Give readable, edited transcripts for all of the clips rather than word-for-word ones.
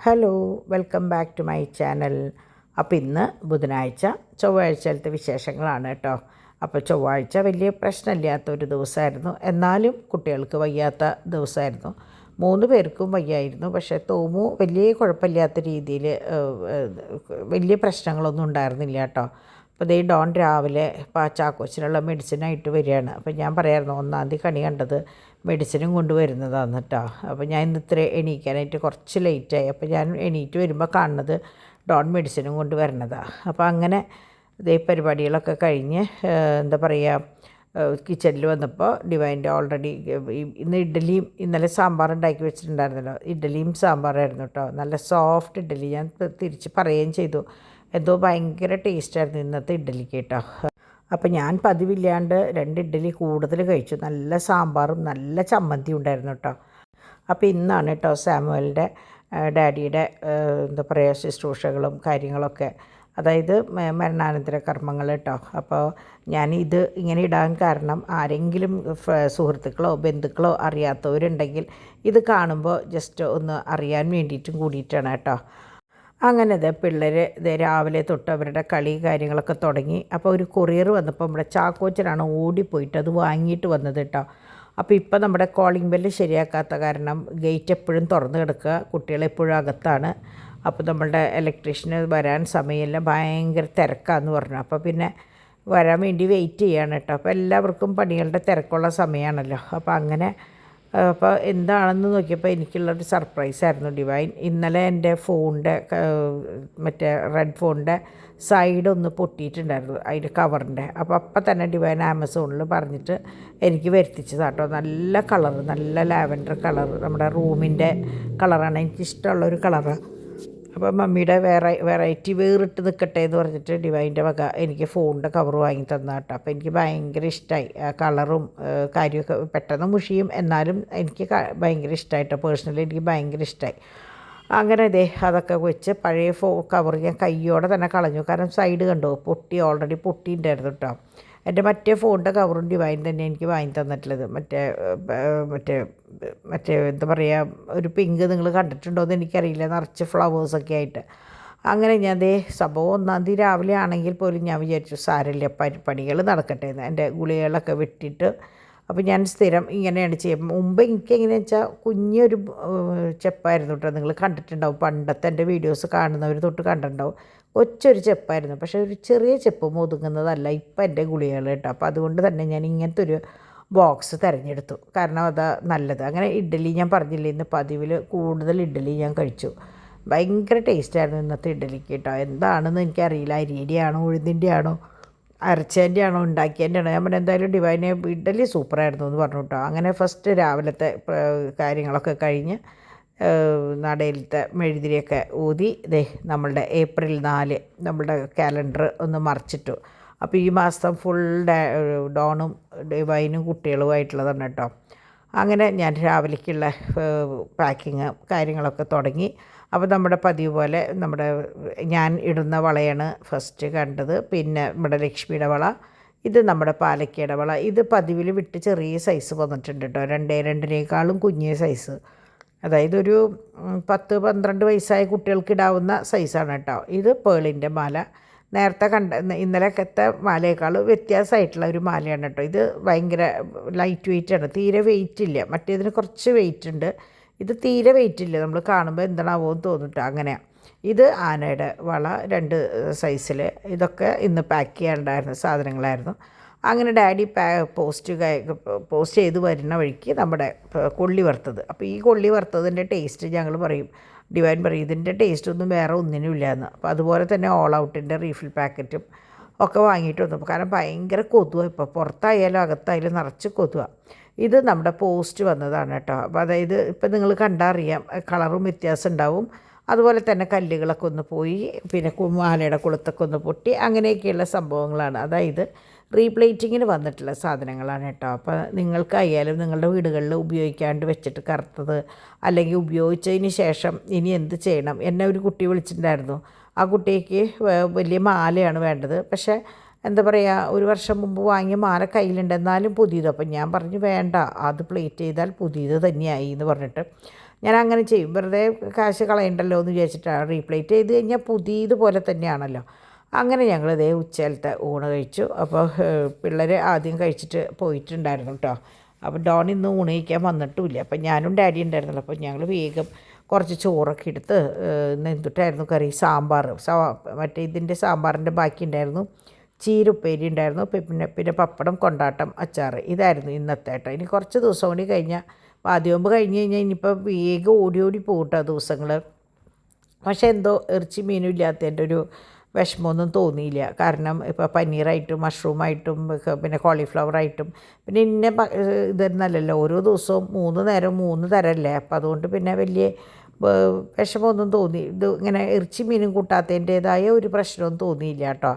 Hello, welcome back to my channel. അപ്പോൾ ഇന്ന് ബുധനാഴ്ച, ചൊവ്വാഴ്ചയിലത്തെ വിശേഷങ്ങളാണ് കേട്ടോ. അപ്പോൾ ചൊവ്വാഴ്ച വലിയ പ്രശ്നമില്ലാത്തൊരു ദിവസമായിരുന്നു, എന്നാലും കുട്ടികൾക്ക് വയ്യാത്ത ദിവസമായിരുന്നു. 3 പേർക്കും വയ്യായിരുന്നു. പക്ഷേ തോമു വലിയ കുഴപ്പമില്ലാത്ത രീതിയിൽ വലിയ പ്രശ്നങ്ങളൊന്നും ഉണ്ടായിരുന്നില്ല കേട്ടോ. അപ്പോൾ ദേ ഡോൺ രാവിലെ ചാക്കോച്ചിനുള്ള മെഡിസിനായിട്ട് വരികയാണ്. അപ്പോൾ ഞാൻ പറയായിരുന്നു 1-ാം തീയതി കണി കണ്ടത് മെഡിസിനും കൊണ്ടുവരുന്നതാണ് കേട്ടോ. അപ്പോൾ ഞാൻ ഇന്ന് ഇത്ര എണീക്കാനായിട്ട് കുറച്ച് ലേറ്റായി. അപ്പോൾ ഞാൻ എണീറ്റ് വരുമ്പോൾ കാണുന്നത് ഡോൺ മെഡിസിനും കൊണ്ട് വരണതാണ്. അപ്പോൾ അങ്ങനെ ഇതേ പരിപാടികളൊക്കെ കഴിഞ്ഞ് എന്താ പറയുക, കിച്ചണിൽ വന്നപ്പോൾ ഡിവൈൻ്റെ ഓൾറെഡി ഇന്ന് ഇഡ്ഡലിയും ഇന്നലെ സാമ്പാർ ഉണ്ടാക്കി വെച്ചിട്ടുണ്ടായിരുന്നല്ലോ, ഇഡ്ഡലിയും സാമ്പാറായിരുന്നു കേട്ടോ. നല്ല സോഫ്റ്റ് ഇഡ്ഡലി. ഞാൻ തിരിച്ച് പറയുകയും ചെയ്തു, എന്തോ ഭയങ്കര ടേസ്റ്റായിരുന്നു ഇന്നത്തെ ഇഡ്ഡലിക്ക് കേട്ടോ. അപ്പോൾ ഞാൻ പതിവില്ലാണ്ട് 2 ഇഡ്ഡലി കൂടുതൽ കഴിച്ചു. നല്ല സാമ്പാറും നല്ല ചമ്മന്തി ഉണ്ടായിരുന്നു കേട്ടോ. അപ്പോൾ ഇന്നാണ് കേട്ടോ സാമുവലിൻ്റെ ഡാഡിയുടെ എന്താ പറയുക ശുശ്രൂഷകളും കാര്യങ്ങളൊക്കെ, അതായത് മരണാനന്തര കർമ്മങ്ങൾ കേട്ടോ. അപ്പോൾ ഞാൻ ഇത് ഇങ്ങനെ ഇടാൻ കാരണം ആരെങ്കിലും സുഹൃത്തുക്കളോ ബന്ധുക്കളോ അറിയാത്തവരുണ്ടെങ്കിൽ ഇത് കാണുമ്പോൾ ജസ്റ്റ് ഒന്ന് അറിയാൻ വേണ്ടിയിട്ടും കൂടിയിട്ടാണ് കേട്ടോ. അങ്ങനെ പിള്ളേർ രാവിലെ തൊട്ട് അവരുടെ കളി കാര്യങ്ങളൊക്കെ തുടങ്ങി. അപ്പോൾ ഒരു കൊറിയർ വന്നപ്പോൾ നമ്മുടെ ചാക്കോച്ചനാണ് ഓടിപ്പോയിട്ട് അത് വാങ്ങിയിട്ട് വന്നത് കേട്ടോ. അപ്പോൾ ഇപ്പോൾ നമ്മുടെ കോളിംഗ് ബെല്ല് ശരിയാക്കാത്ത കാരണം ഗേറ്റ് എപ്പോഴും തുറന്ന് കിടക്കുക, കുട്ടികളെപ്പോഴും അകത്താണ്. അപ്പോൾ നമ്മളുടെ ഇലക്ട്രീഷ്യന് വരാൻ സമയമില്ല, ഭയങ്കര തിരക്കാന്ന് പറഞ്ഞു. അപ്പോൾ പിന്നെ വരാൻ വേണ്ടി വെയിറ്റ് ചെയ്യാണ് കേട്ടോ. അപ്പോൾ എല്ലാവർക്കും പണികളുടെ തിരക്കുള്ള സമയമാണല്ലോ. അപ്പോൾ അങ്ങനെ അപ്പോൾ എന്താണെന്ന് നോക്കിയപ്പോൾ എനിക്കുള്ളൊരു സർപ്രൈസായിരുന്നു ഡിവൈൻ. ഇന്നലെ എൻ്റെ ഫോണിൻ്റെ മറ്റേ റെഡ് ഫോണിൻ്റെ സൈഡ് ഒന്ന് പൊട്ടിയിട്ടുണ്ടായിരുന്നു, അതിൻ്റെ കവറിൻ്റെ. അപ്പോൾ തന്നെ ഡിവൈൻ ആമസോണിൽ പറഞ്ഞിട്ട് എനിക്ക് വരുത്തിച്ചതാട്ടോ. നല്ല കളറ്, നല്ല ലാവൻഡർ കളർ, നമ്മുടെ റൂമിൻ്റെ കളറാണ്, എനിക്കിഷ്ടമുള്ളൊരു കളറാണ്. അപ്പോൾ മമ്മിയുടെ വെറൈറ്റി വേറിട്ട് നിൽക്കട്ടെ എന്ന് പറഞ്ഞിട്ട് ഡിവൈൻ്റെ വക എനിക്ക് ഫോണിൻ്റെ കവർ വാങ്ങി തന്ന കേട്ടോ. അപ്പോൾ എനിക്ക് ഭയങ്കര ഇഷ്ടമായി ആ കളറും കാര്യമൊക്കെ. പെട്ടെന്ന് മുഷിയും, എന്നാലും എനിക്ക് ഭയങ്കര ഇഷ്ടമായിട്ടോ. പേഴ്സണലി എനിക്ക് ഭയങ്കര ഇഷ്ടമായി. അങ്ങനെ അതൊക്കെ വെച്ച് പഴയ കവർ ഞാൻ കയ്യോടെ തന്നെ കളഞ്ഞു. കാരണം സൈഡ് കണ്ടോ ഓൾറെഡി പൊട്ടിയിട്ടുണ്ടായിരുന്നു കേട്ടോ. എൻ്റെ മറ്റേ ഫോണിൻ്റെ കവറും ഡിവൈൻ തന്നെ എനിക്ക് വാങ്ങി തന്നിട്ടുള്ളത്. മറ്റേ മറ്റേ മറ്റേ എന്താ പറയുക, ഒരു പിങ്ക് നിങ്ങൾ കണ്ടിട്ടുണ്ടോ എന്ന് എനിക്കറിയില്ല, നിറച്ച് ഫ്ലവേഴ്സൊക്കെ ആയിട്ട്. അങ്ങനെ ഞാൻ സംഭവം 1-ാം തീയതി രാവിലെ ആണെങ്കിൽ പോലും ഞാൻ വിചാരിച്ചു സാരമില്ല, പണികൾ നടക്കട്ടെ എന്ന്. എൻ്റെ ഗുളികകളൊക്കെ വിട്ടിട്ട് അപ്പോൾ ഞാൻ സ്ഥിരം ഇങ്ങനെയാണ് ചെയ്യുക. മുമ്പ് എനിക്ക് എങ്ങനെയാണെന്ന് വെച്ചാൽ കുഞ്ഞൊരു ചെപ്പായിരുന്നു കേട്ടോ. നിങ്ങൾ കണ്ടിട്ടുണ്ടാവും, പണ്ടത്തെ എൻ്റെ വീഡിയോസ് കാണുന്നവർ തൊട്ട് കണ്ടിട്ടുണ്ടാവും. ഒറ്റൊരു ചെപ്പായിരുന്നു, പക്ഷേ ഒരു ചെറിയ ചെപ്പും ഒതുങ്ങുന്നതല്ല ഇപ്പം എൻ്റെ ഗുളികകൾ കേട്ടോ. അപ്പോൾ അതുകൊണ്ട് തന്നെ ഞാൻ ഇങ്ങനത്തെ ഒരു ബോക്സ് തിരഞ്ഞെടുത്തു, കാരണം അതാ നല്ലത്. അങ്ങനെ ഇഡ്ഡലി ഞാൻ പറഞ്ഞില്ലേ, ഇന്ന് പതിവിൽ കൂടുതൽ ഇഡ്ഡലി ഞാൻ കഴിച്ചു. ഭയങ്കര ടേസ്റ്റായിരുന്നു ഇന്നത്തെ ഇഡ്ഡലിക്ക് കേട്ടോ. എന്താണെന്ന് എനിക്കറിയില്ല, അരിയുടെ ആണോ ഉഴുതിൻ്റെ ആണോ അരച്ചതിൻ്റെ ആണോ ഉണ്ടാക്കിയതിൻ്റെ ആണോ. ഞാൻ പറഞ്ഞാൽ എന്തായാലും ഡിവൈനെ ഇഡ്ഡലി സൂപ്പറായിരുന്നു എന്ന് പറഞ്ഞു കേട്ടോ. അങ്ങനെ ഫസ്റ്റ് രാവിലത്തെ കാര്യങ്ങളൊക്കെ കഴിഞ്ഞ് നടയിലത്തെ മെഴുതിരിയൊക്കെ ഊതി നമ്മളുടെ ഏപ്രിൽ 4 നമ്മളുടെ കാലണ്ടർ ഒന്ന് മറിച്ചിട്ടു. അപ്പോൾ ഈ മാസം ഫുൾ ഡോണും ഡിവൈനും കുട്ടികളുമായിട്ടുള്ളതാണ് കേട്ടോ. അങ്ങനെ ഞാൻ രാവിലേക്കുള്ള പാക്കിങ് കാര്യങ്ങളൊക്കെ തുടങ്ങി. അപ്പോൾ നമ്മുടെ പതിവ് പോലെ ഞാൻ ഇടുന്ന വളയാണ് ഫസ്റ്റ് കണ്ടത്. പിന്നെ നമ്മുടെ ലക്ഷ്മിയുടെ വള, ഇത് നമ്മുടെ പാലക്കയുടെ വള. ഇത് പതിവിൽ വിട്ട് ചെറിയ സൈസ് വന്നിട്ടുണ്ട് കേട്ടോ, 2.2 കുഞ്ഞിയ സൈസ്. അതായത് ഒരു 10-12 വയസ്സായ കുട്ടികൾക്ക് ഇടാവുന്ന സൈസാണ് കേട്ടോ. ഇത് പേളിൻ്റെ മാല, നേരത്തെ ഇന്നലത്തെ മാലയേക്കാൾ വ്യത്യാസമായിട്ടുള്ള ഒരു മാലയാണ് കേട്ടോ. ഇത് ഭയങ്കര ലൈറ്റ് വെയ്റ്റാണ്, തീരെ വെയിറ്റ് ഇല്ല. മറ്റേതിന് കുറച്ച് വെയിറ്റ് ഉണ്ട്, ഇത് തീരെ വെയിറ്റ് ഇല്ല. നമ്മൾ കാണുമ്പോൾ എന്താണാവോ എന്ന് തോന്നിട്ടോ. അങ്ങനെയാണ്. ഇത് ആനയുടെ വള 2 സൈസിൽ. ഇതൊക്കെ ഇന്ന് പാക്ക് ചെയ്യാനുണ്ടായിരുന്ന സാധനങ്ങളായിരുന്നു. അങ്ങനെ ഡാഡി പോസ്റ്റ് ചെയ്ത് വരുന്ന വഴിക്ക് നമ്മുടെ കൊള്ളി വറുത്തത്. അപ്പോൾ ഈ കൊള്ളി വറുത്തതിൻ്റെ ടേസ്റ്റ് ഞങ്ങൾ പറയും, ഡിവൈൻ പറയും ഇതിൻ്റെ ടേസ്റ്റ് ഒന്നും വേറെ ഒന്നിനും ഇല്ലയെന്ന്. അപ്പോൾ അതുപോലെ തന്നെ ഓൾ ഔട്ടിൻ്റെ റീഫിൽ പാക്കറ്റും ഒക്കെ വാങ്ങിയിട്ട് വന്നു. കാരണം ഭയങ്കര കൊതുവാണ് ഇപ്പോൾ, പുറത്തായാലും അകത്തായാലും നിറച്ച് കൊതുവാണ്. ഇത് നമ്മുടെ പോസ്റ്റ് വന്നതാണ് കേട്ടോ. അപ്പോൾ അതായത് ഇപ്പം നിങ്ങൾ കണ്ടറിയാം, കളറും വ്യത്യാസം ഉണ്ടാവും. അതുപോലെ തന്നെ കല്ലുകളൊക്കെ ഒന്ന് പോയി, പിന്നെ മാലയുടെ കുളത്തൊക്കെ ഒന്ന് പൊട്ടി, അങ്ങനെയൊക്കെയുള്ള സംഭവങ്ങളാണ്. അതായത് റീപ്ലേറ്റിങ്ങിന് വന്നിട്ടുള്ള സാധനങ്ങളാണ് കേട്ടോ. അപ്പോൾ നിങ്ങൾക്കായാലും നിങ്ങളുടെ വീടുകളിൽ ഉപയോഗിക്കാണ്ട് വെച്ചിട്ട് കറുത്തത്, അല്ലെങ്കിൽ ഉപയോഗിച്ചതിന് ശേഷം ഇനി എന്ത് ചെയ്യണം. എന്നെ ഒരു കുട്ടി വിളിച്ചിട്ടുണ്ടായിരുന്നു. ആ കുട്ടിക്ക് വലിയ മാലയാണ് വേണ്ടത്, പക്ഷേ എന്താ പറയുക, 1 വർഷം മുമ്പ് വാങ്ങിയ മാല കയ്യിലുണ്ട്, എന്നാലും പുതിയത്. അപ്പം ഞാൻ പറഞ്ഞു വേണ്ട, അത് പ്ലേറ്റ് ചെയ്താൽ പുതിയത് തന്നെയായി എന്ന് പറഞ്ഞിട്ട് ഞാൻ അങ്ങനെ ചെയ്യും, വെറുതെ കാശ് കളയണ്ടല്ലോ എന്ന് വിചാരിച്ചിട്ടാണ്. റീപ്ലേറ്റ് ചെയ്ത് കഴിഞ്ഞാൽ പുതിയതുപോലെ തന്നെയാണല്ലോ. അങ്ങനെ ഞങ്ങൾ ഇതേ ഉച്ചയിലത്തെ ഊണ് കഴിച്ചു. അപ്പോൾ പിള്ളേർ ആദ്യം കഴിച്ചിട്ട് പോയിട്ടുണ്ടായിരുന്നു കേട്ടോ. അപ്പോൾ ഡോൺ ഇന്ന് ഊണ് കഴിക്കാൻ വന്നിട്ടുമില്ല. അപ്പം ഞാനും ഡാഡി ഉണ്ടായിരുന്നല്ലോ. അപ്പോൾ ഞങ്ങൾ വേഗം കുറച്ച് ചോറൊക്കെ എടുത്ത് എന്തിട്ടായിരുന്നു കറി, സാമ്പാർ, മറ്റേ ഇതിൻ്റെ സാമ്പാറിൻ്റെ ബാക്കി ഉണ്ടായിരുന്നു, ചീര ഉപ്പേരി ഉണ്ടായിരുന്നു, പിന്നെ പപ്പടം, കൊണ്ടാട്ടം, അച്ചാർ. ഇതായിരുന്നു ഇന്നത്തെ കേട്ടോ. ഇനി കുറച്ച് ദിവസം കൂടി കഴിഞ്ഞാൽ പാതിയോമ്പ് കഴിഞ്ഞ് കഴിഞ്ഞാൽ ഇനിയിപ്പോൾ വേഗം ഓടി ഓടി പോകട്ടോ ദിവസങ്ങൾ. പക്ഷേ എന്തോ ഇറച്ചി മീനും ഇല്ലാത്തതിൻ്റെ ഒരു വിഷമമൊന്നും തോന്നിയില്ല. കാരണം ഇപ്പോൾ പനീറായിട്ടും മഷ്റൂമായിട്ടും പിന്നെ കോളിഫ്ലവറായിട്ടും പിന്നെ ഇതൊന്നല്ലല്ലോ, ഓരോ ദിവസവും 3 നേരം 3 തരമല്ലേ. അപ്പോൾ അതുകൊണ്ട് പിന്നെ വലിയ വിഷമമൊന്നും തോന്നി, ഇത് ഇങ്ങനെ ഇറച്ചി മീനും കൂട്ടാത്തതിൻ്റേതായ ഒരു പ്രശ്നമൊന്നും തോന്നിയില്ല കേട്ടോ.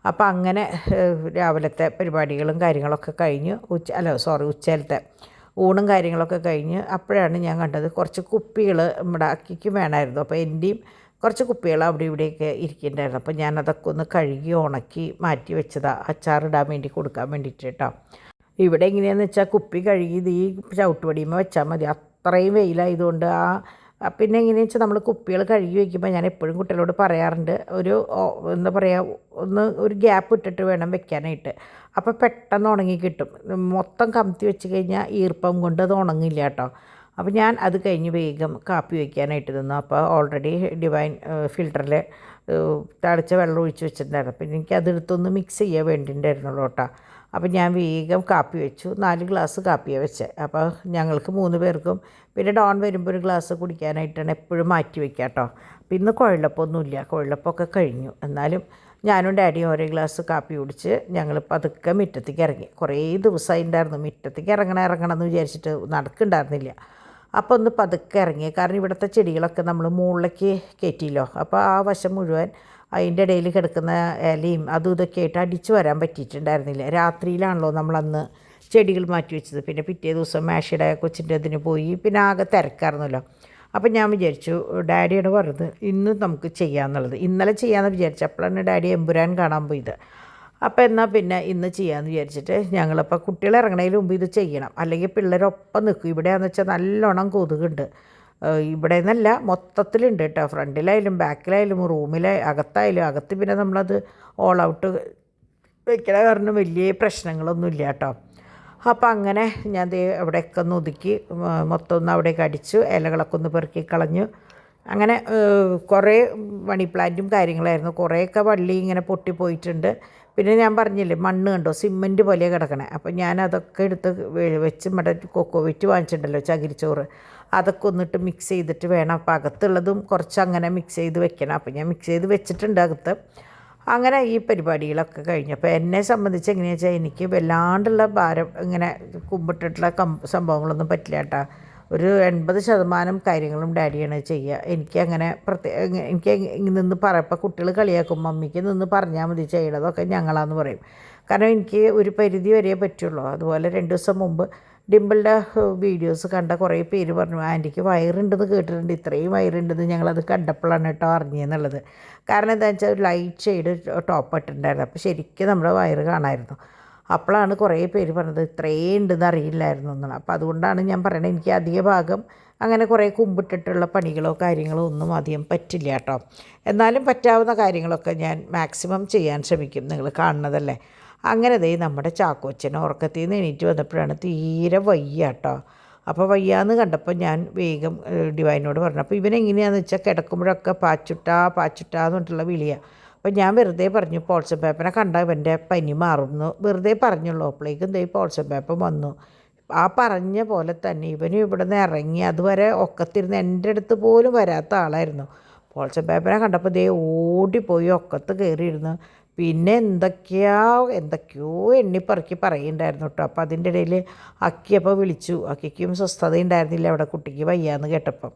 അപ്പോൾ അങ്ങനെ രാവിലത്തെ പരിപാടികളും കാര്യങ്ങളൊക്കെ കഴിഞ്ഞ് ഉച്ചയിലത്തെ ഊണും കാര്യങ്ങളൊക്കെ കഴിഞ്ഞ് അപ്പോഴാണ് ഞാൻ കണ്ടത് കുറച്ച് കുപ്പികൾ നമ്മുടെ അക്കിക്ക് വേണമായിരുന്നു. അപ്പോൾ എൻ്റെയും കുറച്ച് കുപ്പികൾ അവിടെ ഇവിടെയൊക്കെ ഇരിക്കുന്നുണ്ടായിരുന്നു. അപ്പോൾ ഞാനതൊക്കെ ഒന്ന് കഴുകി ഉണക്കി മാറ്റി വെച്ചതാണ്, അച്ചാറിടാൻ വേണ്ടി കൊടുക്കാൻ വേണ്ടിയിട്ട് കേട്ടോ. ഇവിടെ എങ്ങനെയാണെന്ന് വെച്ചാൽ കുപ്പി കഴുകി ഈ ചവിട്ടുപടിയുമ്പോൾ വെച്ചാൽ മതി, അത്രയും വെയിലായതുകൊണ്ട്. പിന്നെ എങ്ങനെയാണെന്ന് വെച്ചാൽ നമ്മൾ കുപ്പികൾ കഴുകി വയ്ക്കുമ്പോൾ ഞാൻ എപ്പോഴും കുട്ടികളോട് പറയാറുണ്ട്, എന്താ പറയുക, ഒരു ഗ്യാപ്പ് ഇട്ടിട്ട് വേണം വെക്കാനായിട്ട്. അപ്പോൾ പെട്ടെന്ന് ഉണങ്ങി കിട്ടും. മൊത്തം കമത്തി വെച്ച് കഴിഞ്ഞാൽ ഈർപ്പം കൊണ്ട് അത് ഉണങ്ങില്ല കേട്ടോ. അപ്പോൾ ഞാൻ അത് കഴിഞ്ഞ് വേഗം കാപ്പി വയ്ക്കാനായിട്ട് നിന്നു. അപ്പോൾ ഓൾറെഡി ഡിവൈൻ ഫിൽറ്ററിൽ തിളച്ച വെള്ളം ഒഴിച്ച് വെച്ചിട്ടുണ്ടായിരുന്നു. അപ്പോൾ എനിക്കതെടുത്തൊന്ന് മിക്സ് ചെയ്യാൻ വേണ്ടിയിട്ടുണ്ടായിരുന്നുള്ളൂ കേട്ടോ. അപ്പോൾ ഞാൻ വേഗം കാപ്പി വെച്ചു. 4 ഗ്ലാസ് കാപ്പിയാണ് വെച്ചത്. അപ്പോൾ ഞങ്ങൾക്ക് 3 പേർക്കും, പിന്നെ ഡോൺ വരുമ്പോൾ ഒരു ഗ്ലാസ് കുടിക്കാനായിട്ടാണ് എപ്പോഴും മാറ്റി വയ്ക്കുക കേട്ടോ. അപ്പോൾ ഇന്ന് കുഴലപ്പമൊന്നുമില്ല, കുഴലപ്പമൊക്കെ കഴിഞ്ഞു. എന്നാലും ഞാനും ഡാഡിയും ഓരോ ഗ്ലാസ് കാപ്പി കുടിച്ച് ഞങ്ങൾ പതുക്കെ മുറ്റത്തേക്ക് ഇറങ്ങി. കുറേ ദിവസമായി ഉണ്ടായിരുന്നു മുറ്റത്തേക്ക് ഇറങ്ങണം എന്ന് വിചാരിച്ചിട്ട് നടക്കുന്നുണ്ടായിരുന്നില്ല. അപ്പോൾ ഒന്ന് പതുക്കെ ഇറങ്ങി. കാരണം ഇവിടുത്തെ ചെടികളൊക്കെ നമ്മൾ മുകളിലേക്ക് കയറ്റിയല്ലോ. അപ്പോൾ ആ വശം മുഴുവൻ അതിൻ്റെ ഇടയിൽ കിടക്കുന്ന ഇലയും അതും ഇതൊക്കെ ആയിട്ട് അടിച്ചു വരാൻ പറ്റിയിട്ടുണ്ടായിരുന്നില്ല. രാത്രിയിലാണല്ലോ നമ്മളന്ന് ചെടികൾ മാറ്റി വെച്ചത്. പിന്നെ പിറ്റേ ദിവസം മേശയുടെ കൊച്ചിൻ്റെ അതിന് പോയി, പിന്നെ ആകെ തിരക്കായിരുന്നല്ലോ. അപ്പം ഞാൻ വിചാരിച്ചു, ഡാഡിയോട് പറഞ്ഞത് ഇന്ന് നമുക്ക് ചെയ്യാമെന്നുള്ളത്. ഇന്നലെ ചെയ്യാമെന്ന് വിചാരിച്ചപ്പോഴാണ് ഡാഡി എമ്പുരാൻ കാണാൻ പോയത്. അപ്പോൾ എന്നാൽ പിന്നെ ഇന്ന് ചെയ്യാമെന്ന് വിചാരിച്ചിട്ട് ഞങ്ങളിപ്പോൾ കുട്ടികൾ ഇറങ്ങണതിന് മുമ്പ് ഇത് ചെയ്യണം, അല്ലെങ്കിൽ പിള്ളേരൊപ്പം നിൽക്കും. ഇവിടെയാണെന്ന് വെച്ചാൽ നല്ലോണം കൊതുകുണ്ട്. ഇവിടെ നിന്നല്ല, മൊത്തത്തിലുണ്ട് കേട്ടോ. ഫ്രണ്ടിലായാലും ബാക്കിലായാലും അകത്തായാലും. അകത്ത് പിന്നെ നമ്മളത് ഓൾ ഔട്ട് വെക്കണ കാരണം വലിയ പ്രശ്നങ്ങളൊന്നും ഇല്ല കേട്ടോ. അപ്പോൾ അങ്ങനെ ഞാൻ അവിടെയൊക്കെ ഒന്ന് ഒതുക്കി മൊത്തം ഒന്ന് അവിടേക്ക് അടിച്ചു, ഇലകളൊക്കെ ഒന്ന് പെറുക്കി കളഞ്ഞു. അങ്ങനെ കുറേ മണി പ്ലാന്റും കാര്യങ്ങളായിരുന്നു. കുറേയൊക്കെ വള്ളി ഇങ്ങനെ പൊട്ടിപ്പോയിട്ടുണ്ട്. പിന്നെ ഞാൻ പറഞ്ഞില്ലേ, മണ്ണ് കണ്ടോ, സിമൻറ്റ് പോലെ കിടക്കണേ. അപ്പോൾ ഞാൻ അതൊക്കെ എടുത്ത് വെച്ച് നമ്മുടെ കൊക്കോവിറ്റ് വാങ്ങിച്ചിട്ടുണ്ടല്ലോ, ചകിരിച്ചോറ്, അതൊക്കെ ഒന്നിട്ട് മിക്സ് ചെയ്തിട്ട് വേണം. അപ്പോൾ അകത്തുള്ളതും കുറച്ച് അങ്ങനെ മിക്സ് ചെയ്ത് വെക്കണം. അപ്പോൾ ഞാൻ മിക്സ് ചെയ്ത് വെച്ചിട്ടുണ്ട് അകത്ത്. അങ്ങനെ ഈ പരിപാടികളൊക്കെ കഴിഞ്ഞപ്പോൾ എന്നെ സംബന്ധിച്ച് എങ്ങനെയാണെന്ന് വെച്ചാൽ എനിക്ക് വല്ലാണ്ടുള്ള ഭാരം ഇങ്ങനെ കുമ്പിട്ടിട്ടുള്ള സംഭവങ്ങളൊന്നും പറ്റില്ല കേട്ടോ. ഒരു 80% കാര്യങ്ങളും ഡാഡിയാണ് ചെയ്യുക. എനിക്കങ്ങനെ എനിക്ക് നിന്ന് പറയപ്പോൾ കുട്ടികൾ കളിയാക്കും, മമ്മിക്ക് നിന്ന് പറഞ്ഞാൽ മതി, ചെയ്യണതൊക്കെ ഞങ്ങളാന്ന് പറയും. കാരണം എനിക്ക് ഒരു പരിധി വരെ പറ്റുള്ളൂ. അതുപോലെ 2 ദിവസം മുമ്പ് ഡിമ്പിളുടെ വീഡിയോസ് കണ്ട കുറേ പേര് പറഞ്ഞു, ആൻറ്റിക്ക് വയറുണ്ടെന്ന് കേട്ടിട്ടുണ്ട്, ഇത്രയും വയറുണ്ടെന്ന് ഞങ്ങളത് കണ്ടപ്പോഴാണ് കേട്ടോ അറിഞ്ഞതെന്നുള്ളത്. കാരണം എന്താണെന്ന് വെച്ചാൽ ലൈറ്റ് ഷെയ്ഡ് ടോപ്പ് ഇട്ടിട്ടുണ്ടായിരുന്നു. അപ്പോൾ ശരിക്കും നമ്മുടെ വയറ് കാണാമായിരുന്നു. അപ്പോഴാണ് കുറേ പേര് പറഞ്ഞത് ഇത്രയും ഉണ്ടെന്ന് അറിയില്ലായിരുന്നു എന്നുള്ളത്. അപ്പോൾ അതുകൊണ്ടാണ് ഞാൻ പറയണത്, എനിക്ക് അധിക ഭാഗം അങ്ങനെ കുറേ കുമ്പിട്ടിട്ടുള്ള പണികളോ കാര്യങ്ങളോ ഒന്നും അധികം പറ്റില്ല കേട്ടോ. എന്നാലും പറ്റാവുന്ന കാര്യങ്ങളൊക്കെ ഞാൻ മാക്സിമം ചെയ്യാൻ ശ്രമിക്കും, നിങ്ങൾ കാണുന്നതല്ലേ. അങ്ങനെ നമ്മുടെ ചാക്കോച്ചൻ ഉറക്കത്തിൽ നിന്ന് എണീറ്റ് വന്നപ്പോഴാണ് തീരെ വയ്യ കേട്ടോ. അപ്പോൾ വയ്യാന്ന് കണ്ടപ്പോൾ ഞാൻ വേഗം ഡിവൈനോട് പറഞ്ഞു. അപ്പോൾ ഇവനെങ്ങനെയാണെന്ന് വെച്ചാൽ കിടക്കുമ്പോഴൊക്കെ പാച്ചുട്ടാ എന്ന് പറഞ്ഞിട്ടുള്ള വിളിയാണ്. അപ്പോൾ ഞാൻ വെറുതെ പറഞ്ഞു, പോൾസൺ പേപ്പറിനെ കണ്ടാൽ ഇവൻ്റെ പനി മാറുന്നു വെറുതെ പറഞ്ഞുള്ളൂ. അപ്പോഴേക്കും പോൾസൺ പേപ്പർ വന്നു. ആ പറഞ്ഞ പോലെ തന്നെ ഇവനും ഇവിടെ നിന്ന് ഇറങ്ങി. അതുവരെ ഒക്കത്തിരുന്ന് എൻ്റെ അടുത്ത് പോലും വരാത്ത ആളായിരുന്നു. പോൾസൺ പേപ്പറിനെ കണ്ടപ്പോൾ ഓടിപ്പോയി ഒക്കത്ത് കയറിയിരുന്നു. പിന്നെ എന്തൊക്കെയോ എണ്ണിപ്പറക്കി പറയുന്നുണ്ടായിരുന്നു കേട്ടോ. അപ്പോൾ അതിൻ്റെ ഇടയിൽ അക്കിയപ്പോൾ വിളിച്ചു. അക്കിക്കും സ്വസ്ഥത ഉണ്ടായിരുന്നില്ല അവിടെ, കുട്ടിക്ക് വയ്യാന്ന് കേട്ടപ്പോൾ.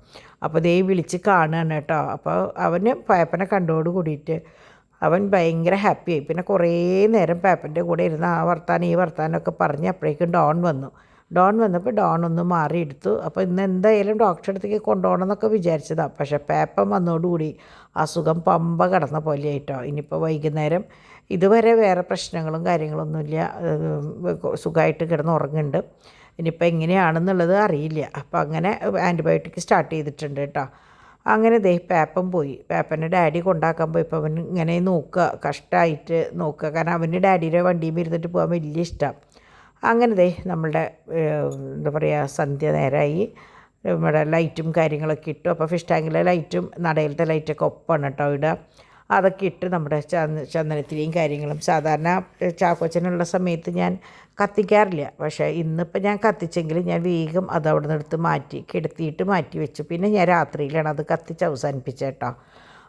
അപ്പോൾ വിളിച്ച് കാണുകയാണ് കേട്ടോ. അപ്പോൾ അവന് പേപ്പനെ കണ്ടോട് കൂടിയിട്ട് അവൻ ഭയങ്കര ഹാപ്പിയായി. പിന്നെ കുറേ നേരം പേപ്പൻ്റെ കൂടെ ഇരുന്ന് ആ വർത്താനം ഈ വർത്താനമൊക്കെ പറഞ്ഞ് അപ്പോഴേക്കും ഡോൺ വന്നപ്പോൾ ഡോൺ ഒന്ന് മാറിയെടുത്തു. അപ്പോൾ ഇന്ന് എന്തായാലും ഡോക്ടറെ അടുത്തേക്ക് കൊണ്ടുപോകണം എന്നൊക്കെ വിചാരിച്ചതാണ്. പക്ഷേ പേപ്പർ വന്നതോടുകൂടി അസുഖം പമ്പ കടന്ന പോലെയായിട്ടോ. ഇനിയിപ്പോൾ വൈകുന്നേരം ഇതുവരെ വേറെ പ്രശ്നങ്ങളും കാര്യങ്ങളൊന്നുമില്ല, സുഖമായിട്ട് കിടന്ന് ഉറങ്ങുന്നുണ്ട്. ഇനിയിപ്പോൾ എങ്ങനെയാണെന്നുള്ളത് അറിയില്ല. അപ്പോൾ അങ്ങനെ ആൻറ്റിബയോട്ടിക് സ്റ്റാർട്ട് ചെയ്തിട്ടുണ്ട് കേട്ടോ. അങ്ങനെ ദേ പേപ്പൻ പോയി. പേപ്പൻ്റെ ഡാഡി കൊണ്ടാക്കാൻ പോയപ്പോൾ അവൻ ഇങ്ങനെ നോക്കുക, കഷ്ടമായിട്ട് നോക്കുക. കാരണം അവൻ്റെ ഡാഡിയുടെ വണ്ടിയിൽ ഇരുന്നിട്ട് പോകാൻ വലിയ ഇഷ്ടമാണ്. അങ്ങനെ ദേ നമ്മളുടെ എന്താ പറയുക, സന്ധ്യ നേരമായി. നമ്മുടെ ലൈറ്റും കാര്യങ്ങളൊക്കെ ഇട്ടു. അപ്പോൾ ഫിഷ് ടാങ്കിലെ ലൈറ്റും നടയിലത്തെ ലൈറ്റൊക്കെ ഒപ്പമാണ് കേട്ടോ ഇടുക. അതൊക്കെ ഇട്ട് നമ്മുടെ ചന്ദനത്തിരിയും കാര്യങ്ങളും സാധാരണ ചാക്കോച്ചനുള്ള സമയത്ത് ഞാൻ കത്തിക്കാറില്ല. പക്ഷേ ഇന്നിപ്പോൾ ഞാൻ കത്തിച്ചെങ്കിലും ഞാൻ വേഗം അത് അവിടെ നിന്ന് എടുത്ത് മാറ്റി കിടത്തിയിട്ട് മാറ്റി വെച്ചു. പിന്നെ ഞാൻ രാത്രിയിലാണ് അത് കത്തിച്ച് അവസാനിപ്പിച്ചത് കേട്ടോ.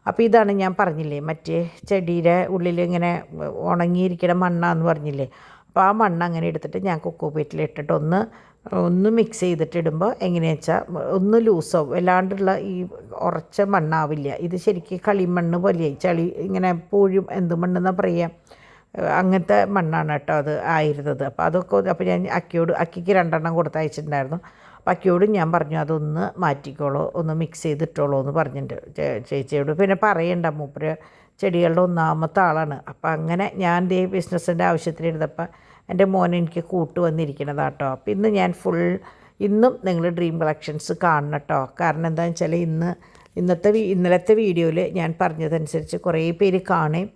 അപ്പോൾ ഇതാണ് ഞാൻ പറഞ്ഞില്ലേ, മറ്റേ ചെടിയുടെ ഉള്ളിൽ ഇങ്ങനെ ഉണങ്ങിയിരിക്കുന്ന മണ്ണാന്ന് പറഞ്ഞില്ലേ. അപ്പോൾ ആ മണ്ണ് അങ്ങനെ എടുത്തിട്ട് ഞാൻ കൊക്കോപീറ്റിലിട്ടിട്ട് ഒന്ന് മിക്സ് ചെയ്തിട്ടിടുമ്പോൾ എങ്ങനെയാ വെച്ചാൽ ഒന്ന് ലൂസാവും, വല്ലാണ്ടുള്ള ഈ ഉറച്ച മണ്ണാവില്ല. ഇത് ശരിക്കും കളിമണ്ണ് പോലെയായി, ചളി ഇങ്ങനെ പൂഴും എന്ത് മണ്ണെന്നാ പറയുക, അങ്ങനത്തെ മണ്ണാണ് കേട്ടോ അത് ആയിരുന്നത്. അപ്പോൾ ഞാൻ അക്കിക്ക് 2 എണ്ണം കൊടുത്തയച്ചിട്ടുണ്ടായിരുന്നു. അപ്പോൾ അക്കിയോടും ഞാൻ പറഞ്ഞു അതൊന്ന് മാറ്റിക്കോളൂ, ഒന്ന് മിക്സ് ചെയ്തിട്ടോളൂ എന്ന് പറഞ്ഞിട്ടുണ്ട് ചേച്ചിയോട്. പിന്നെ പറയണ്ട, മൂപ്പര് ചെടികളുടെ ഒന്നാമത്തെ ആളാണ്. അപ്പോൾ അങ്ങനെ ഞാൻ ദേ ബിസിനസ്സിൻ്റെ ആവശ്യത്തിനിരുന്നപ്പോൾ എൻ്റെ മോൻ എനിക്ക് കൂട്ട് വന്നിരിക്കണതാണ് കേട്ടോ. അപ്പോൾ ഇന്നും നിങ്ങൾ ഡ്രീം കളക്ഷൻസ് കാണണം കേട്ടോ. കാരണം എന്താണെന്ന് വെച്ചാൽ ഇന്നലത്തെ വീഡിയോയിൽ ഞാൻ പറഞ്ഞതനുസരിച്ച് കുറേ പേര് കാണുകയും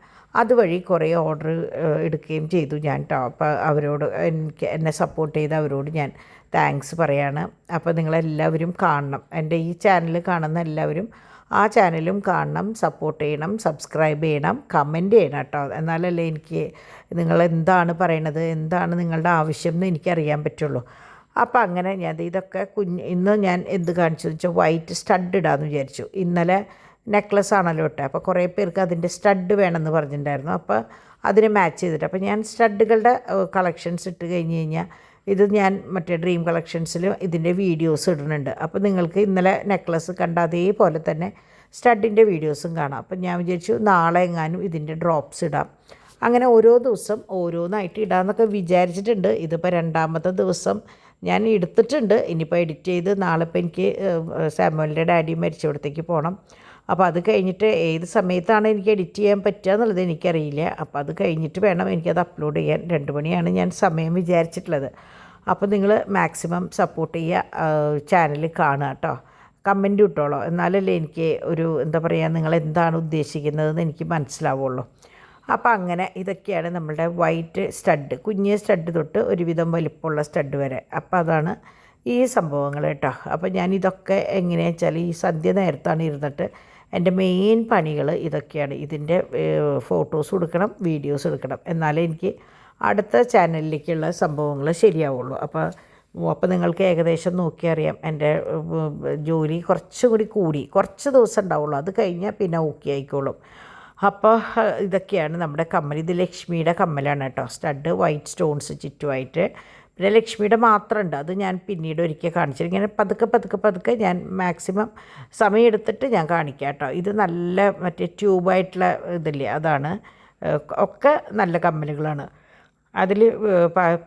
അതുവഴി കുറേ ഓർഡർ എടുക്കുകയും ചെയ്തു ഞാൻ കേട്ടോ. അപ്പോൾ അവരോട് എന്നെ സപ്പോർട്ട് ചെയ്ത അവരോട് ഞാൻ താങ്ക്സ് പറയാണ്. അപ്പോൾ നിങ്ങളെല്ലാവരും കാണണം, എൻ്റെ ഈ ചാനൽ കാണുന്ന എല്ലാവരും ആ ചാനലും കാണണം, സപ്പോർട്ട് ചെയ്യണം, സബ്സ്ക്രൈബ് ചെയ്യണം, കമൻറ്റ് ചെയ്യണം കേട്ടോ. എന്നാലല്ലേ എനിക്ക് നിങ്ങളെന്താണ് പറയണത്, എന്താണ് നിങ്ങളുടെ ആവശ്യം എന്ന് എനിക്കറിയാൻ പറ്റുള്ളൂ. അപ്പോൾ അങ്ങനെ ഇതൊക്കെ ഇന്ന് ഞാൻ എന്ത് കാണിച്ചു വെച്ചാൽ വൈറ്റ് സ്റ്റഡ് ഇടാമെന്ന് വിചാരിച്ചു. ഇന്നലെ നെക്ലസ് ആണല്ലോ ഇട്ടത്. അപ്പോൾ കുറേ പേർക്ക് അതിൻ്റെ സ്റ്റഡ് വേണമെന്ന് പറഞ്ഞിട്ടുണ്ടായിരുന്നു. അപ്പോൾ അതിന് മാച്ച് ചെയ്തിട്ട് അപ്പോൾ ഞാൻ സ്റ്റഡുകളുടെ കളക്ഷൻസ് ഇട്ട് കഴിഞ്ഞ് കഴിഞ്ഞാൽ ഇത് ഞാൻ മറ്റേ ഡ്രീം കളക്ഷൻസിൽ ഇതിൻ്റെ വീഡിയോസ് ഇടുന്നുണ്ട്. അപ്പോൾ നിങ്ങൾക്ക് ഇന്നലെ നെക്ലസ് കണ്ട അതേപോലെ തന്നെ സ്റ്റഡിൻ്റെ വീഡിയോസും കാണാം. അപ്പോൾ ഞാൻ വിചാരിച്ചു നാളെ എങ്ങാനും ഇതിൻ്റെ ഡ്രോപ്സ് ഇടാം. അങ്ങനെ ഓരോ ദിവസം ഓരോന്നായിട്ട് ഇടാമെന്നൊക്കെ വിചാരിച്ചിട്ടുണ്ട്. ഇതിപ്പോൾ 2ാമത്തെ ദിവസം ഞാൻ എടുത്തിട്ടുണ്ട്. ഇനിയിപ്പോൾ എഡിറ്റ് ചെയ്ത് നാളെ ഇപ്പോൾ എനിക്ക് സാമുവലിൻ്റെ ഡാഡി മരിച്ചവിടത്തേക്ക് പോകണം. അപ്പോൾ അത് കഴിഞ്ഞിട്ട് ഏത് സമയത്താണ് എനിക്ക് എഡിറ്റ് ചെയ്യാൻ പറ്റുക എന്നുള്ളത് എനിക്കറിയില്ല. അപ്പോൾ അത് കഴിഞ്ഞിട്ട് വേണം എനിക്കത് അപ്ലോഡ് ചെയ്യാൻ. 2 മണിയാണ് ഞാൻ സമയം വിചാരിച്ചിട്ടുള്ളത്. അപ്പോൾ നിങ്ങൾ മാക്സിമം സപ്പോർട്ട് ചെയ്യുക, ചാനൽ കാണുക കേട്ടോ, കമൻറ്റ് ഇട്ടോളൂ. എന്നാലല്ലേ എനിക്ക് ഒരു എന്താ പറയുക, നിങ്ങളെന്താണ് ഉദ്ദേശിക്കുന്നതെന്ന് എനിക്ക് മനസ്സിലാവുള്ളൂ. അപ്പോൾ അങ്ങനെ ഇതൊക്കെയാണ് നമ്മളുടെ വൈറ്റ് സ്റ്റഡ്, കുഞ്ഞ് സ്റ്റഡ് തൊട്ട് ഒരുവിധം വലിപ്പമുള്ള സ്റ്റഡ് വരെ. അപ്പോൾ അതാണ് ഈ സംഭവങ്ങൾ കേട്ടോ. അപ്പോൾ ഞാനിതൊക്കെ എങ്ങനെയാണെന്ന് വെച്ചാൽ ഈ സന്ധ്യ നേരത്താണ് ഇരുന്നിട്ട് എൻ്റെ മെയിൻ പണികൾ ഇതൊക്കെയാണ്. ഇതിൻ്റെ ഫോട്ടോസ് എടുക്കണം, വീഡിയോസ് എടുക്കണം, എന്നാലേ എനിക്ക് അടുത്ത ചാനലിലേക്കുള്ള സംഭവങ്ങൾ ശരിയാവുള്ളൂ. അപ്പോൾ നിങ്ങൾക്ക് ഏകദേശം നോക്കിയറിയാം എൻ്റെ ജോലി കുറച്ചുകൂടി കുറച്ച് ദിവസം ഉണ്ടാവുള്ളൂ. അത് കഴിഞ്ഞാൽ പിന്നെ ഓക്കെ ആയിക്കോളും. അപ്പോൾ ഇതൊക്കെയാണ് നമ്മുടെ കമ്മൽ. ഇത് ലക്ഷ്മിയുടെ കമ്മലാണ് കേട്ടോ, സ്റ്റഡ് വൈറ്റ് സ്റ്റോൺസ് ചുറ്റുമായിട്ട്. പിന്നെ ലക്ഷ്മിയുടെ മാത്രമുണ്ട്, അത് ഞാൻ പിന്നീട് ഒരിക്കൽ കാണിച്ചിട്ട് ഇങ്ങനെ പതുക്കെ ഞാൻ മാക്സിമം സമയമെടുത്തിട്ട് ഞാൻ കാണിക്കാം കേട്ടോ. ഇത് നല്ല മറ്റേ ട്യൂബായിട്ടുള്ള ഇതില്ലേ, അതാണ്. ഒക്കെ നല്ല കമ്മലുകളാണ്. അതിൽ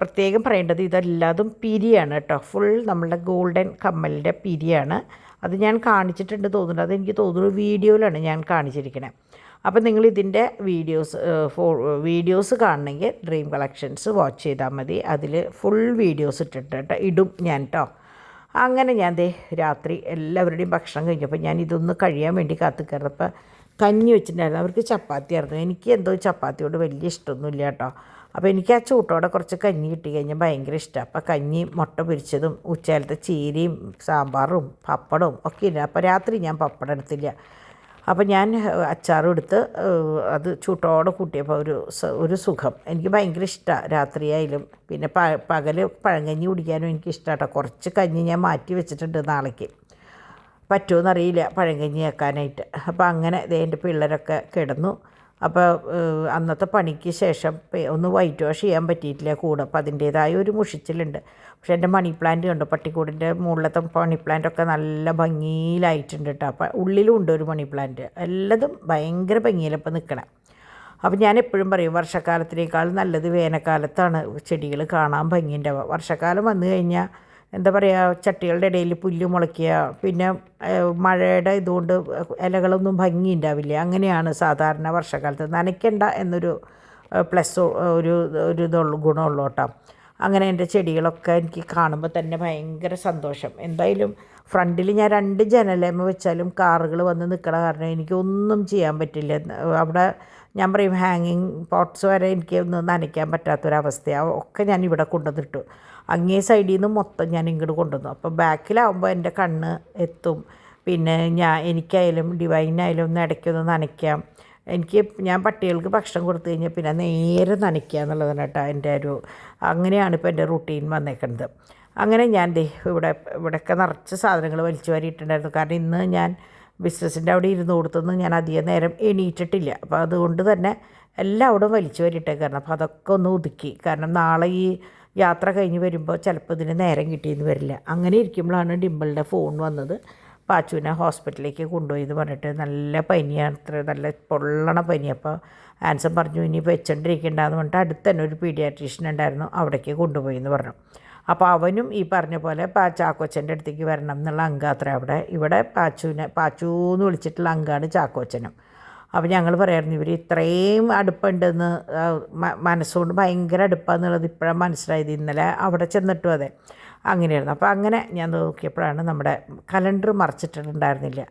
പ്രത്യേകം പറയേണ്ടത് ഇതെല്ലാതും പിരിയാണ് കേട്ടോ, ഫുൾ നമ്മളുടെ ഗോൾഡൻ കമ്മലിൻ്റെ പിരിയാണ്. അത് ഞാൻ കാണിച്ചിട്ടുണ്ട് തോന്നുന്നുണ്ട്, അതെനിക്ക് തോന്നുന്നു വീഡിയോയിലാണ് ഞാൻ കാണിച്ചിരിക്കുന്നത്. അപ്പോൾ നിങ്ങൾ ഇതിൻ്റെ വീഡിയോസ് കാണണമെങ്കിൽ ഡ്രീം കളക്ഷൻസ് വാച്ച് ചെയ്താൽ മതി. അതിൽ ഫുൾ വീഡിയോസ് ഇടും ഞാൻ കേട്ടോ. അങ്ങനെ ഞാൻ രാത്രി എല്ലാവരുടെയും ഭക്ഷണം കഴിഞ്ഞപ്പോൾ ഞാൻ ഇതൊന്ന് കഴിയാൻ വേണ്ടി കാത്തുക്കയറുന്നപ്പോൾ കഞ്ഞി വെച്ചിട്ടുണ്ടായിരുന്നു. അവർക്ക് ചപ്പാത്തി ആയിരുന്നു. എനിക്ക് എന്തോ ചപ്പാത്തിയോട് വലിയ ഇഷ്ടമൊന്നുമില്ല കേട്ടോ. അപ്പോൾ എനിക്ക് ആ ചൂട്ടോടെ കുറച്ച് കഞ്ഞി കിട്ടി കഴിഞ്ഞാൽ ഭയങ്കര ഇഷ്ടമാണ്. അപ്പോൾ കഞ്ഞി, മുട്ട പൊരിച്ചതും, ഉച്ചയിലത്തെ ചീരയും സാമ്പാറും പപ്പടവും ഒക്കെ ഇല്ല. അപ്പോൾ രാത്രി ഞാൻ പപ്പടം എടുത്തില്ല. അപ്പോൾ ഞാൻ അച്ചാറും എടുത്ത് അത് ചൂട്ടോടെ കൂട്ടിയപ്പോൾ ഒരു സുഖം. എനിക്ക് ഭയങ്കര ഇഷ്ടമാണ് രാത്രിയായാലും. പിന്നെ പകൽ പഴങ്കഞ്ഞി കുടിക്കാനും എനിക്ക് ഇഷ്ടമാട്ടോ. കുറച്ച് കഞ്ഞി ഞാൻ മാറ്റി വെച്ചിട്ടുണ്ട്, നാളേക്ക് പറ്റുമെന്നറിയില്ല പഴങ്കഞ്ഞി ആക്കാനായിട്ട്. അപ്പോൾ അങ്ങനെ എൻ്റെ പിള്ളേരൊക്കെ കിടന്നു. അപ്പോൾ അന്നത്തെ പണിക്ക് ശേഷം ഒന്ന് വൈറ്റ് വാഷ് ചെയ്യാൻ പറ്റിയിട്ടില്ല കൂടെ. അപ്പോൾ അതിൻ്റേതായ ഒരു മുഷിച്ചിലുണ്ട്. പക്ഷേ എൻ്റെ മണി പ്ലാന്റ് കണ്ടു, പട്ടിക്കൂടിൻ്റെ മുകളിലത്തെ മണി പ്ലാന്റൊക്കെ നല്ല ഭംഗിയിലായിട്ടുണ്ട് കേട്ടോ. അപ്പോൾ ഉള്ളിലും ഉണ്ട് ഒരു മണി പ്ലാന്റ്, എല്ലാതും ഭയങ്കര ഭംഗിയിലപ്പോൾ നിൽക്കണം. അപ്പോൾ ഞാൻ എപ്പോഴും പറയും, വർഷക്കാലത്തിനേക്കാൾ നല്ലത് വേനൽക്കാലത്താണ് ചെടികൾ കാണാൻ ഭംഗിയുണ്ടാവുക. വർഷക്കാലം വന്നു കഴിഞ്ഞാൽ എന്താ പറയുക, ചട്ടികളുടെ ഇടയിൽ പുല്ല് മുളയ്ക്കുക, പിന്നെ മഴയുടെ ഇതുകൊണ്ട് ഇലകളൊന്നും ഭംഗി ഉണ്ടാവില്ല. അങ്ങനെയാണ് സാധാരണ വർഷക്കാലത്ത്. നനയ്ക്കണ്ട എന്നൊരു പ്ലസ് ഒരു ഗുണമുള്ളൂ കേട്ടോ. അങ്ങനെ എൻ്റെ ചെടികളൊക്കെ എനിക്ക് കാണുമ്പോൾ തന്നെ ഭയങ്കര സന്തോഷം. എന്തായാലും ഫ്രണ്ടിൽ ഞാൻ 2 ജനലേമ വെച്ചാലും കാറുകൾ വന്ന് നിൽക്കണ കാരണം എനിക്കൊന്നും ചെയ്യാൻ പറ്റില്ല. അവിടെ ഞാൻ പറയും ഹാങ്ങിങ് പോട്ട്സ് വരെ എനിക്ക് ഒന്ന് നനയ്ക്കാൻ പറ്റാത്തൊരവസ്ഥയാണ്. ഒക്കെ ഞാൻ ഇവിടെ കൊണ്ടുവന്നിട്ടു. അങ്ങേ സൈഡിൽ നിന്ന് മൊത്തം ഞാൻ ഇങ്ങോട്ട് കൊണ്ടുവന്നു. അപ്പോൾ ബാക്കിലാവുമ്പോൾ എൻ്റെ കണ്ണ് എത്തും. പിന്നെ എനിക്കായാലും ഡിവൈനായാലും ഒന്ന് ഇടയ്ക്കൊന്ന് നനയ്ക്കാം. ഞാൻ പട്ടികൾക്ക് ഭക്ഷണം കൊടുത്തു കഴിഞ്ഞാൽ പിന്നെ നേരെ നനയ്ക്കുക എന്നുള്ളതാണ് കേട്ടോ എൻ്റെ അങ്ങനെയാണ് ഇപ്പോൾ എൻ്റെ റുട്ടീൻ വന്നേക്കുന്നത്. അങ്ങനെ ഞാൻ ഇവിടെയൊക്കെ നിറച്ച് സാധനങ്ങൾ വലിച്ചു വാരിയിട്ടുണ്ടായിരുന്നു. കാരണം ഇന്ന് ഞാൻ ബിസിനസ്സിൻ്റെ അവിടെ ഇരുന്ന് കൊടുത്തൊന്നും ഞാൻ അധികം നേരം എണീറ്റിട്ടില്ല. അപ്പോൾ അതുകൊണ്ട് തന്നെ എല്ലാം അവിടെ വലിച്ചു വാരിയിട്ടേക്കാരണം. അപ്പോൾ അതൊക്കെ ഒന്ന് ഒതുക്കി. കാരണം നാളെ ഈ യാത്ര കഴിഞ്ഞ് വരുമ്പോൾ ചിലപ്പോൾ ഇതിന് നേരം കിട്ടിയെന്ന് വരില്ല. അങ്ങനെ ഇരിക്കുമ്പോഴാണ് ഡിംപിളുടെ ഫോൺ വന്നത്. പാച്ചുവിനെ ഹോസ്പിറ്റലിലേക്ക് കൊണ്ടുപോയി എന്ന് പറഞ്ഞിട്ട് നല്ല പനിയാണ്, നല്ല പൊള്ളണ പനി. അപ്പോൾ ആൻസൺ പറഞ്ഞു ഇനി വെച്ചോണ്ടിരിക്കേണ്ടെന്ന് പറഞ്ഞിട്ട് അടുത്ത് തന്നെ ഒരു പീഡിയാട്രീഷ്യൻ ഉണ്ടായിരുന്നു, അവിടേക്ക് കൊണ്ടുപോയി എന്ന് പറഞ്ഞു. അപ്പോൾ അവനും ഈ പറഞ്ഞ പോലെ ചാക്കോച്ചൻ്റെ അടുത്തേക്ക് വരണം എന്നുള്ള അങ്കാത്ര അവിടെ. ഇവിടെ പാച്ചു എന്ന് വിളിച്ചിട്ടുള്ള അങ്കാണ് ചാക്കോച്ചനും. അപ്പോൾ ഞങ്ങൾ പറയായിരുന്നു ഇവർ ഇത്രയും അടുപ്പുണ്ടെന്ന് മനസ്സുകൊണ്ട് ഭയങ്കര അടുപ്പാന്നുള്ളത് ഇപ്പോഴാണ് മനസ്സിലായത്. ഇന്നലെ അവിടെ ചെന്നിട്ടും അതെ അങ്ങനെയായിരുന്നു. അപ്പോൾ അങ്ങനെ ഞാൻ നോക്കിയപ്പോഴാണ് നമ്മുടെ കലണ്ടർ മറച്ചിട്ടുണ്ടായിരുന്നില്ല.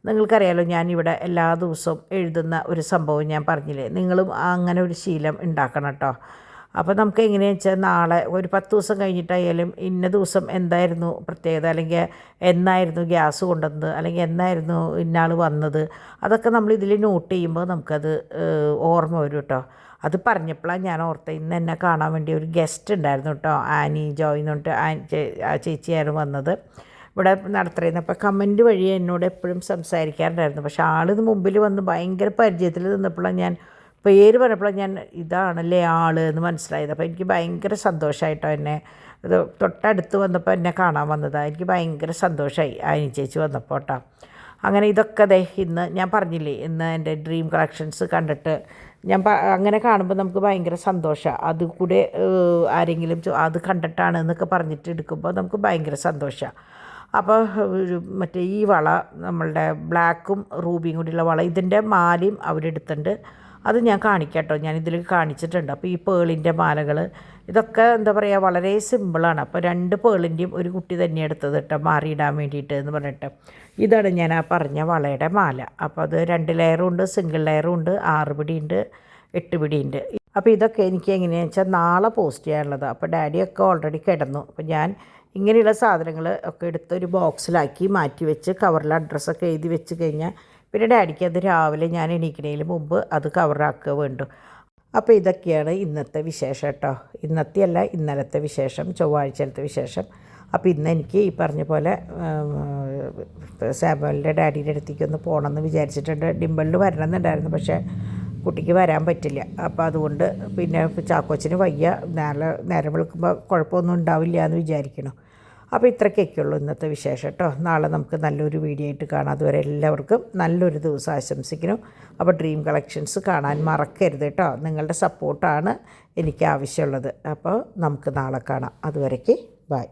നിങ്ങൾക്കറിയാലോ ഞാനിവിടെ എല്ലാ ദിവസവും എഴുതുന്ന ഒരു സംഭവം ഞാൻ പറഞ്ഞില്ലേ, നിങ്ങളും അങ്ങനെ ഒരു ശീലം ഉണ്ടാക്കണം കേട്ടോ. അപ്പോൾ നമുക്ക് എങ്ങനെയാണെന്ന് വെച്ചാൽ നാളെ ഒരു 10 ദിവസം കഴിഞ്ഞിട്ടായാലും ഇന്ന ദിവസം എന്തായിരുന്നു പ്രത്യേകത, അല്ലെങ്കിൽ എന്നായിരുന്നു ഗ്യാസ് കൊണ്ടുവന്നത്, അല്ലെങ്കിൽ എന്നായിരുന്നു ഇന്നാൾ വന്നത്, അതൊക്കെ നമ്മൾ ഇതിൽ നോട്ട് ചെയ്യുമ്പോൾ നമുക്കത് ഓർമ്മ വരും കേട്ടോ. അത് പറഞ്ഞപ്പോഴാണ് ഞാൻ ഓർത്തത് ഇന്ന് എന്നെ കാണാൻ വേണ്ടി ഒരു ഗസ്റ്റ് ഉണ്ടായിരുന്നു കേട്ടോ, ആനി ജോയ് എന്ന് പറഞ്ഞിട്ട് ചേച്ചിയായിരുന്നു വന്നത് ഇവിടെ നടത്തുന്നത്. അപ്പോൾ കമൻറ്റ് വഴി എന്നോട് എപ്പോഴും സംസാരിക്കാറുണ്ടായിരുന്നു. പക്ഷേ ആളിത് മുമ്പിൽ വന്ന് ഭയങ്കര പരിചയത്തിൽ നിന്നപ്പോഴാണ് ഞാൻ പേര് പറഞ്ഞപ്പോഴാണ് ഞാൻ ഇതാണല്ലേ ആൾ എന്ന് മനസ്സിലായത്. അപ്പോൾ എനിക്ക് ഭയങ്കര സന്തോഷമായിട്ടോ എന്നെ ഇത് തൊട്ടടുത്ത് വന്നപ്പോൾ എന്നെ കാണാൻ വന്നതാണ്. എനിക്ക് ഭയങ്കര സന്തോഷമായി ആനി ചേച്ചി വന്നപ്പോൾ കേട്ടോ. അങ്ങനെ ഇതൊക്കെ ഇന്ന് ഞാൻ പറഞ്ഞില്ലേ, ഇന്ന് എൻ്റെ ഡ്രീം കളക്ഷൻസ് കണ്ടിട്ട് അങ്ങനെ കാണുമ്പോൾ നമുക്ക് ഭയങ്കര സന്തോഷമാണ്. അത് കൂടെ ആരെങ്കിലും അത് കണ്ടിട്ടാണ് എന്നൊക്കെ പറഞ്ഞിട്ട് എടുക്കുമ്പോൾ നമുക്ക് ഭയങ്കര സന്തോഷമാണ്. അപ്പോൾ മറ്റേ ഈ വള നമ്മളുടെ ബ്ലാക്കും റൂബിയും കൂടിയുള്ള വള, ഇതിൻ്റെ മാലയും അവരെടുത്തിട്ടുണ്ട്. അത് ഞാൻ കാണിക്കാം കേട്ടോ, ഞാനിതിൽ കാണിച്ചിട്ടുണ്ട്. അപ്പോൾ ഈ പേളിൻ്റെ മാലകൾ ഇതൊക്കെ എന്താ പറയുക വളരെ സിമ്പിളാണ്. അപ്പോൾ 2 പേളിൻ്റെയും ഒരു കുട്ടി തന്നെ എടുത്തത് കേട്ടോ മാറിയിടാൻ വേണ്ടിയിട്ട് എന്ന് പറഞ്ഞിട്ട്. ഇതാണ് ഞാൻ ആ പറഞ്ഞ വളയുടെ മാല. അപ്പോൾ അത് 2 ലെയറും ഉണ്ട്, സിംഗിൾ ലെയറും ഉണ്ട്, 6 പിടിയുണ്ട്, 8 പിടിയുണ്ട്. അപ്പോൾ ഇതൊക്കെ എനിക്ക് എങ്ങനെയാണെന്ന് വെച്ചാൽ നാളെ പോസ്റ്റ് ചെയ്യാനുള്ളത്. അപ്പോൾ ഡാഡിയൊക്കെ ഓൾറെഡി കിടന്നു. അപ്പോൾ ഞാൻ ഇങ്ങനെയുള്ള സാധനങ്ങൾ ഒക്കെ എടുത്തൊരു ബോക്സിലാക്കി മാറ്റി വെച്ച് കവറിൽ അഡ്രസ്സൊക്കെ എഴുതി വെച്ച് കഴിഞ്ഞാൽ പിന്നെ ഡാഡിക്ക് അത് രാവിലെ ഞാൻ എണീക്കുന്നതിന് മുമ്പ് അത് കവറാക്കുക വേണ്ടു. അപ്പോൾ ഇതൊക്കെയാണ് ഇന്നത്തെ വിശേഷം കേട്ടോ. ഇന്നലത്തെ വിശേഷം, ചൊവ്വാഴ്ചയിലത്തെ വിശേഷം. അപ്പോൾ ഇന്ന് എനിക്ക് ഈ പറഞ്ഞ പോലെ സാമുവലിൻ്റെ ഡാഡിയുടെ അടുത്തേക്ക് ഒന്ന് പോകണമെന്ന് വിചാരിച്ചിട്ടുണ്ട്. ഡിംപിളിൽ വരണമെന്നുണ്ടായിരുന്നു, പക്ഷേ കുട്ടിക്ക് വരാൻ പറ്റില്ല. അപ്പോൾ അതുകൊണ്ട് പിന്നെ ചാക്കോച്ചിന് വയ്യ, നേരം വെളുക്കുമ്പോൾ കുഴപ്പമൊന്നും ഉണ്ടാവില്ല എന്ന് വിചാരിക്കണം. അപ്പോൾ ഇത്രയ്ക്കൊക്കെയുള്ളൂ ഇന്നത്തെ വിശേഷം കേട്ടോ. നാളെ നമുക്ക് നല്ലൊരു വീഡിയോ ആയിട്ട് കാണാം. അതുവരെ എല്ലാവർക്കും നല്ലൊരു ദിവസം ആശംസിക്കുന്നു. അപ്പോൾ ഡ്രീം കളക്ഷൻസ് കാണാൻ മറക്കരുത് കേട്ടോ. നിങ്ങളുടെ സപ്പോർട്ടാണ് എനിക്ക് ആവശ്യമുള്ളത്. അപ്പോൾ നമുക്ക് നാളെ കാണാം. അതുവരേക്ക് ബൈ.